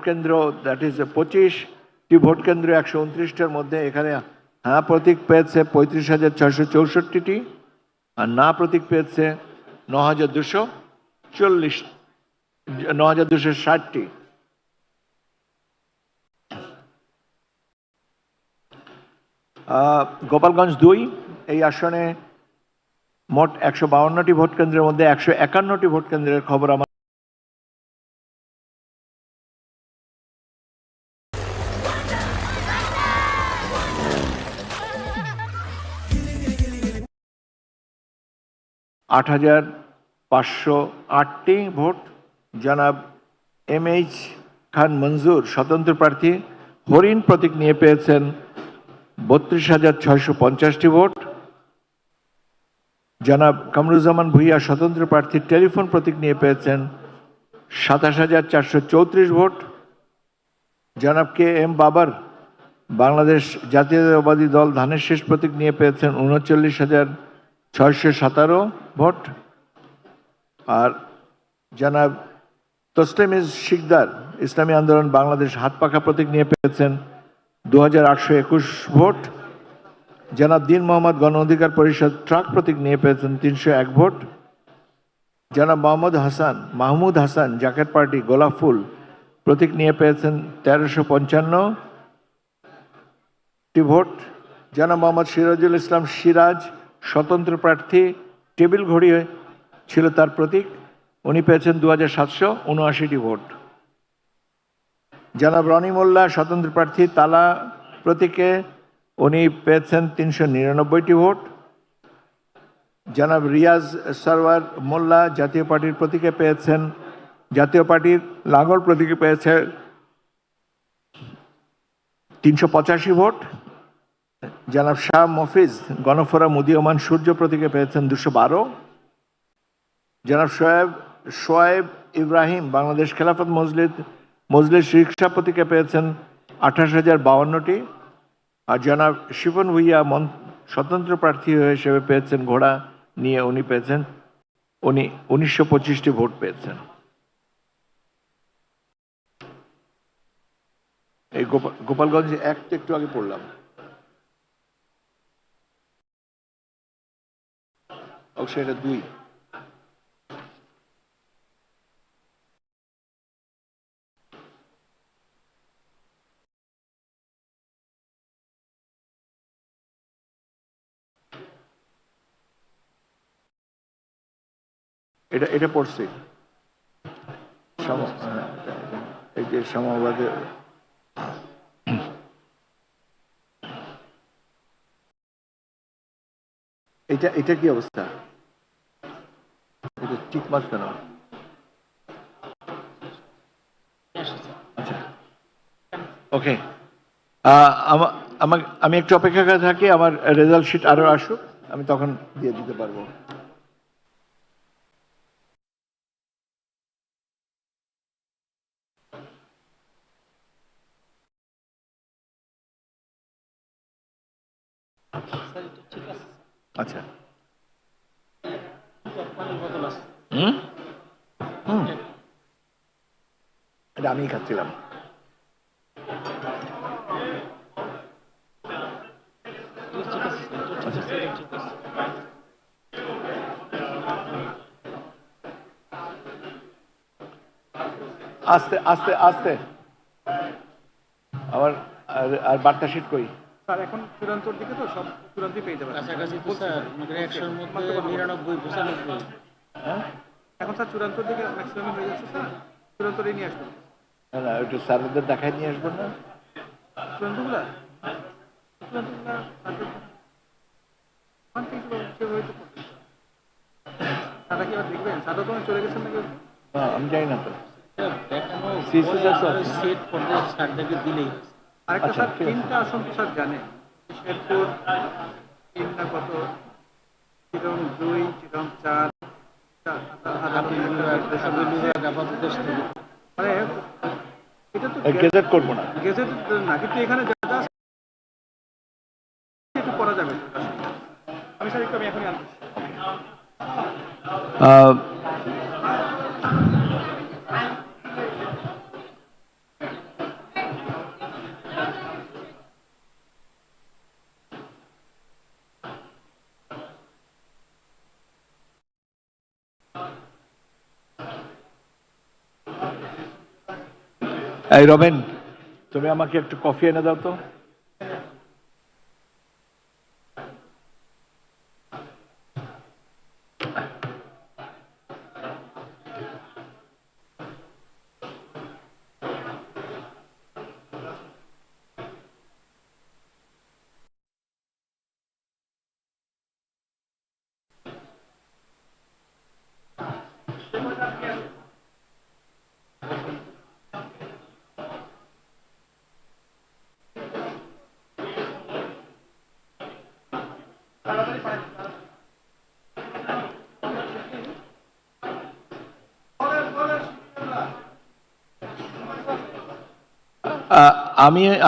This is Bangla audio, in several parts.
কেন্দ্র, দ্যাট ইজ 25টি ভোট কেন্দ্র 129টার মধ্যে এখানে হ্যাঁ প্রতীক পেয়েছে 35,664টি আর না প্রতীক পেয়েছে 9,260টি। গোপালগঞ্জ 2 এই আসনে মোট 152টি ভোট কেন্দ্রের মধ্যে 151টি ভোট কেন্দ্রের খবর আমার 8,508টি ভোট। জনাব MH খান মঞ্জুর স্বতন্ত্র প্রার্থী হরিণ প্রতীক নিয়ে পেয়েছেন 32,650টি ভোট। জনাব কামরুজ্জামান ভুইয়া স্বতন্ত্র প্রার্থী টেলিফোন প্রতীক নিয়ে পেয়েছেন 27,434 ভোট। জনাব KM বাবার বাংলাদেশ জাতীয়তাবাদী দল ধানের শেষ প্রতীক নিয়ে পেয়েছেন 39,617 ভোট। আর জনাব তসলিম শিকদার ইসলামী আন্দোলন বাংলাদেশ হাত পাখা প্রতীক নিয়ে পেয়েছেন 2,821 ভোট। জনাব দিন মোহাম্মদ গণ অধিকার পরিষদ ট্রাক প্রতীক নিয়ে পেয়েছেন 301 ভোট। জনাব মাহমুদ হাসান জাকের পার্টি গোলাপ ফুল প্রতীক নিয়ে পেয়েছেন 1,355টি ভোট। জনাব মোহাম্মদ সিরাজুল ইসলাম সিরাজ স্বতন্ত্র প্রার্থী টেবিল ঘড়ি ছিল তার প্রতীক, উনি পেয়েছেন 2,779টি ভোট। জনাব রনি মোল্লা স্বতন্ত্র প্রার্থী তালা প্রতীকে উনি পেয়েছেন 399টি ভোট। জনাব রিয়াজ সরওয়ার মোল্লা জাতীয় পার্টির প্রতীকে পেয়েছেন, জাতীয় পার্টির লাঙ্গল প্রতীকে পেয়েছে 385 ভোট। জনাব শাহ মফিজ গণফোরাম উদীয়মান সূর্য প্রতীকে পেয়েছেন 212। জনাব শোয়েব ইব্রাহিম বাংলাদেশ খেলাফত মজলিস রিকশা প্রতীকে পেয়েছেন 28,052টি। আর জনাব শিপন ভুইয়া স্বতন্ত্র প্রার্থী হিসেবে পেয়েছেন ঘোড়া নিয়ে, উনি 1925টি ভোট পেয়েছেন। এই গোপালগঞ্জ একটু আগে পড়লাম। অবশ্যই এটা 2। এটা পড়ছি এই যে সমবাদে এটা কি অবস্থা? এটা ঠিক মাস কেন? আচ্ছা ওকে, আমি একটু অপেক্ষা করে থাকি, আমার রেজাল্ট শিট আরো আসুক, আমি তখন দিয়ে দিতে পারবো। আচ্ছা এটা আমি খাচ্ছিলাম। আস্তে আস্তে আস্তে আমার আর বার্তা শিট কই স্যার? এখন চূড়ান্তর দিকে তো সব চূড়ান্তই পেয়ে যাবেন। কাছাকাছি তো স্যার, আমাদের 100-র মধ্যে 99-95। হ্যাঁ এখন স্যার চূড়ান্তর দিকে ম্যাক্সিমাম হয়ে যাচ্ছে স্যার, চূড়ান্তরে নিয়ে আসবেন। না একটু স্যারদের দেখায় নিয়ে আসবেন না চূড়ান্তগুলা সাদা কি আবার দেখবেন? সাদা তো চলে গেছেন নাকি? আমি জানি না তো। সেট পর্যায়ে স্যারদেরকে দিলেই আরেকটা স্যার, 3টা আসন তো স্যার জানেন, শেরপুর 3 না কত, চিরং 2, চিরং 4, মানে এটা তো গেজেট করবো না, গেজেট না, কিন্তু এখানে যা যা একটু করা যাবে। আমি স্যার একটু এখনই আনছি। এই রবেন, তুমি আমাকে একটু কফি এনে দাও তো।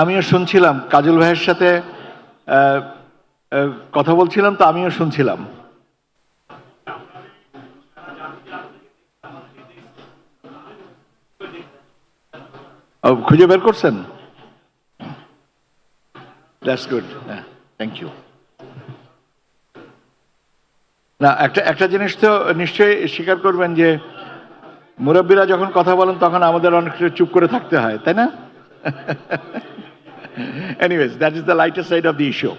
আমিও শুনছিলাম কাজল ভাইয়ের সাথে আহ, কথা বলছিলাম, তো আমিও শুনছিলাম। খুঁজে বের করছেন? দ্যাটস গুড, হ্যাঁ, থ্যাংক ইউ। না, একটা একটা জিনিস তো নিশ্চয়ই স্বীকার করবেন যে মুরব্বীরা যখন কথা বলেন তখন আমাদের অনেকটা চুপ করে থাকতে হয়, তাই না? Anyways, that is the lighter side of the issue.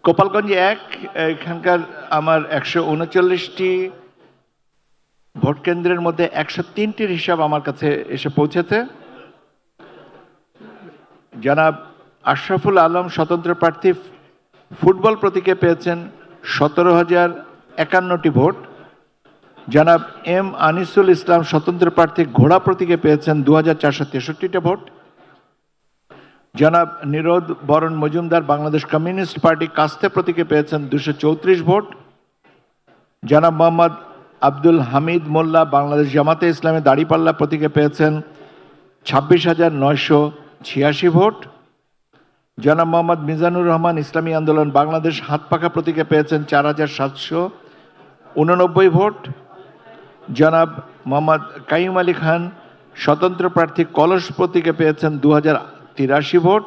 Gopalganj এক, এখানকার আমার 139টি ভোট কেন্দ্রের মধ্যে 103টির হিসাব আমার কাছে এসে পৌঁছেছে। জনাব আশরাফুল আলম স্বতন্ত্র প্রার্থী ফুটবল প্রতীকে পেয়েছেন 17,051টি ভোট। জনাব এম আনিসুল ইসলাম স্বতন্ত্র প্রার্থী ঘোড়া প্রতীকে পেয়েছেন 2,463টা ভোট। জনাব নিরোদ বরণ মজুমদার বাংলাদেশ কমিউনিস্ট পার্টি কাস্তে প্রতীকে পেয়েছেন 234 ভোট। জনাব মোহাম্মদ আব্দুল হামিদ মোল্লা বাংলাদেশ জামাতে ইসলামী দাড়িপাল্লা প্রতীকে পেয়েছেন 26,986 ভোট। জনাব মোহাম্মদ মিজানুর রহমান ইসলামী আন্দোলন বাংলাদেশ হাতপাখা প্রতীকে পেয়েছেন 4,789 ভোট। জনাব মোহাম্মদ কাইম আলী খান স্বতন্ত্র প্রার্থী কলস প্রতীকে পেয়েছেন 2,083 ভোট।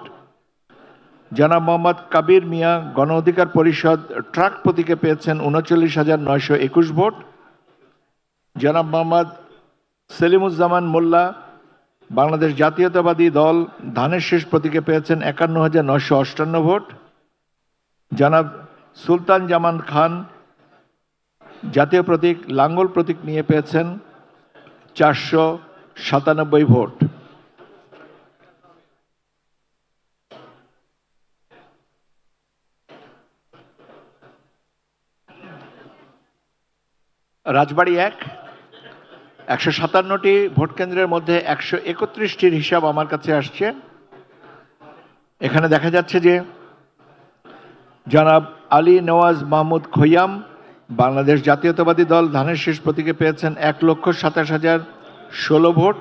জনাব মোহাম্মদ কাবির মিয়া গণ অধিকার পরিষদ ট্রাক প্রতীকে পেয়েছেন 39,921 ভোট। জনাব মোহাম্মদ সেলিমুজ্জামান মোল্লা বাংলাদেশ জাতীয়তাবাদী দল ধানের শীষ প্রতীকে পেয়েছেন 51,958 ভোট। জনাব সুলতান জামান খান জাতীয় প্রতীক লাঙ্গল প্রতীক নিয়ে পেয়েছেন 497 ভোট। রাজবাড়ী এক, 157টি ভোট কেন্দ্রের মধ্যে 131টির হিসাব আমার কাছে আসছে। এখানে দেখা যাচ্ছে যে জনাব আলী নওয়াজ মাহমুদ খৈয়াম বাংলাদেশ জাতীয়তাবাদী দল ধানের শীষ প্রতীকে পেয়েছেন 1,27,016 ভোট।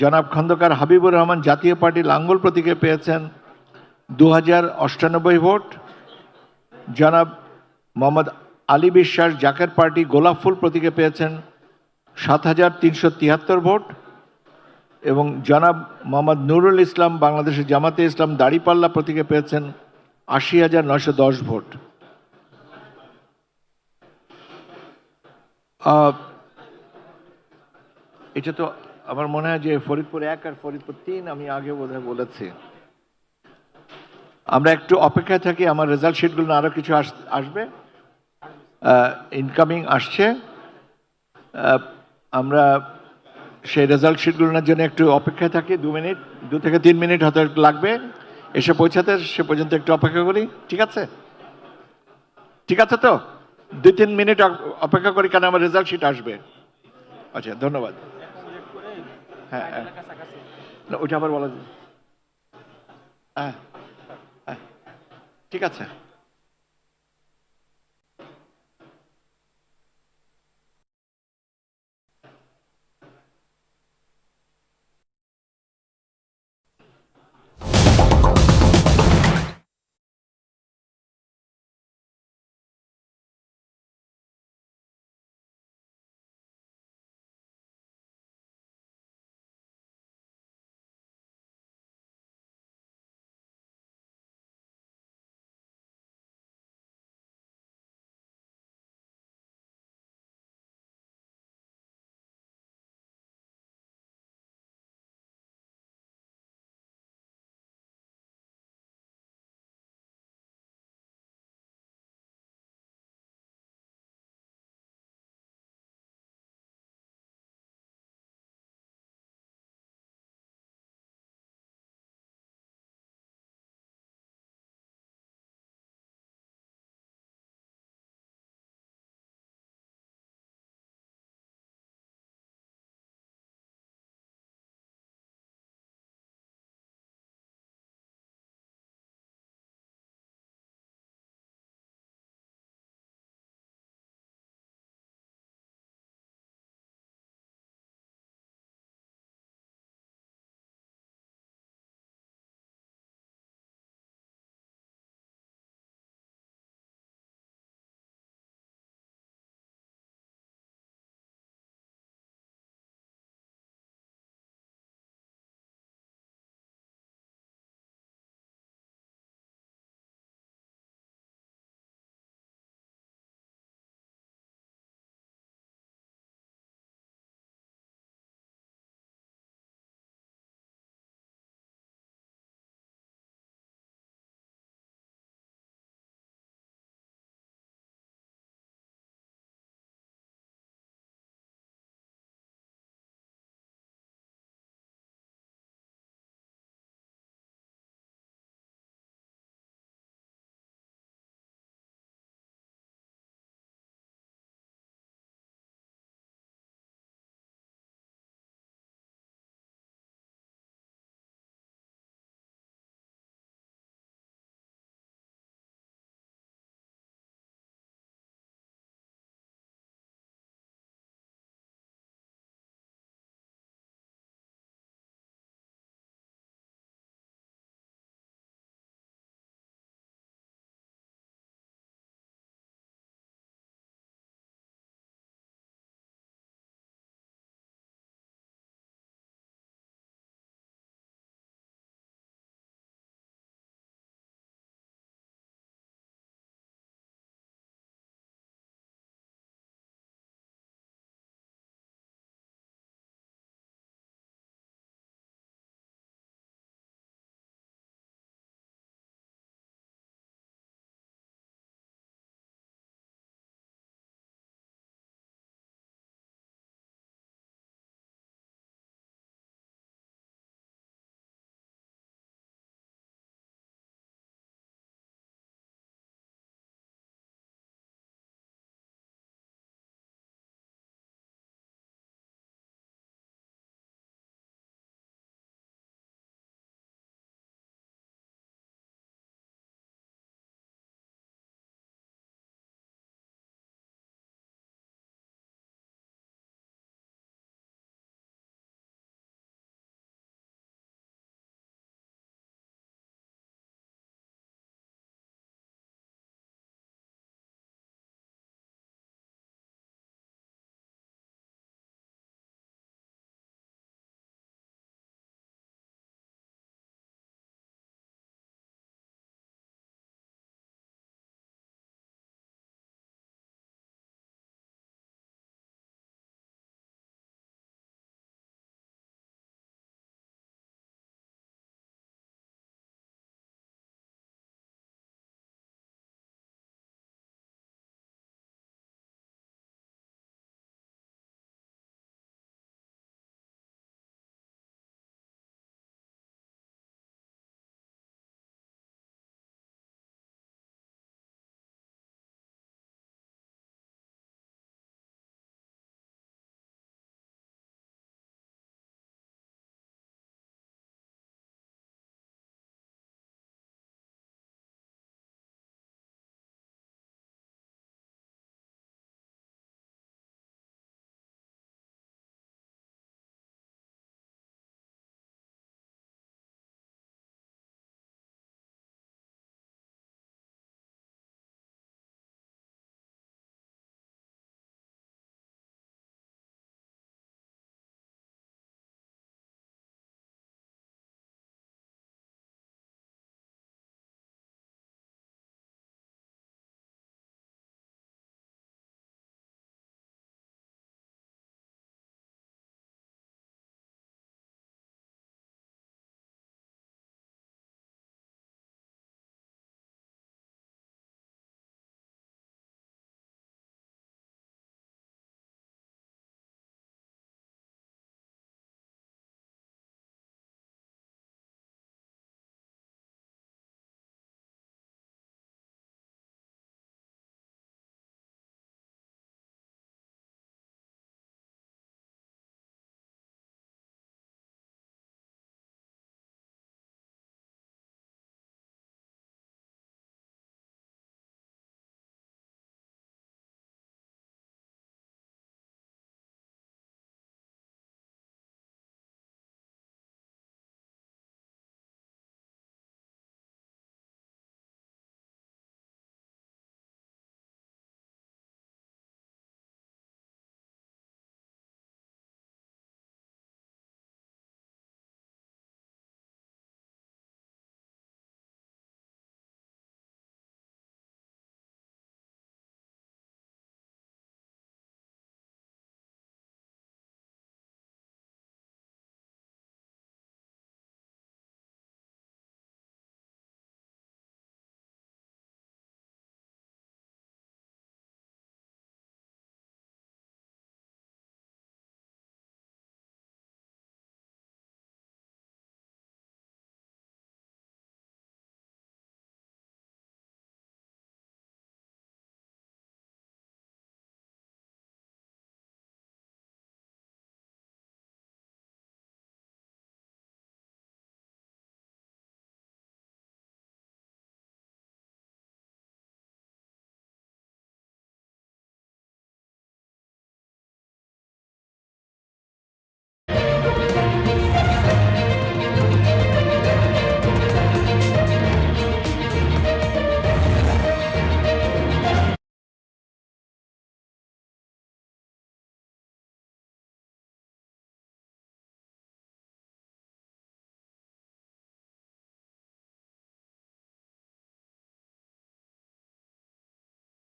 জনাব খন্দকার হাবিবুর রহমান জাতীয় পার্টি লাঙ্গল প্রতীকে পেয়েছেন 2,098 ভোট। জনাব মোহাম্মদ আলী বিশ্বাস জাকের পার্টি গোলাপ ফুল প্রতীকে পেয়েছেন 7,373 ভোট এবং জনাব মোহাম্মদ নুরুল ইসলাম বাংলাদেশের জামাতে ইসলাম দাড়িপাল্লা প্রতীকে পেয়েছেন 80,910 ভোট। এটা তো আমার মনে হয় যে ফরিদপুর 1 আর ফরিদপুর 3 আমি আগে বোধহয় বলেছি। আমরা একটু অপেক্ষায় থাকি, আমার রেজাল্ট শিটগুলো আরো কিছু আসবে, ইনকামিং আসছে। আমরা সেই রেজাল্ট শিটগুলোর জন্য একটু অপেক্ষায় থাকি, 2 থেকে 3 মিনিট হয়তো একটু লাগবে এসে পৌঁছাতে, সে পর্যন্ত একটু অপেক্ষা করি। ঠিক আছে? ঠিক আছে তো, 2-3 মিনিট অপেক্ষা করি, কারণ আমার রেজাল্ট শিট আসবে। আচ্ছা, ধন্যবাদ। হ্যাঁ, ওইটা আবার বলা যায়। হ্যাঁ, ঠিক আছে।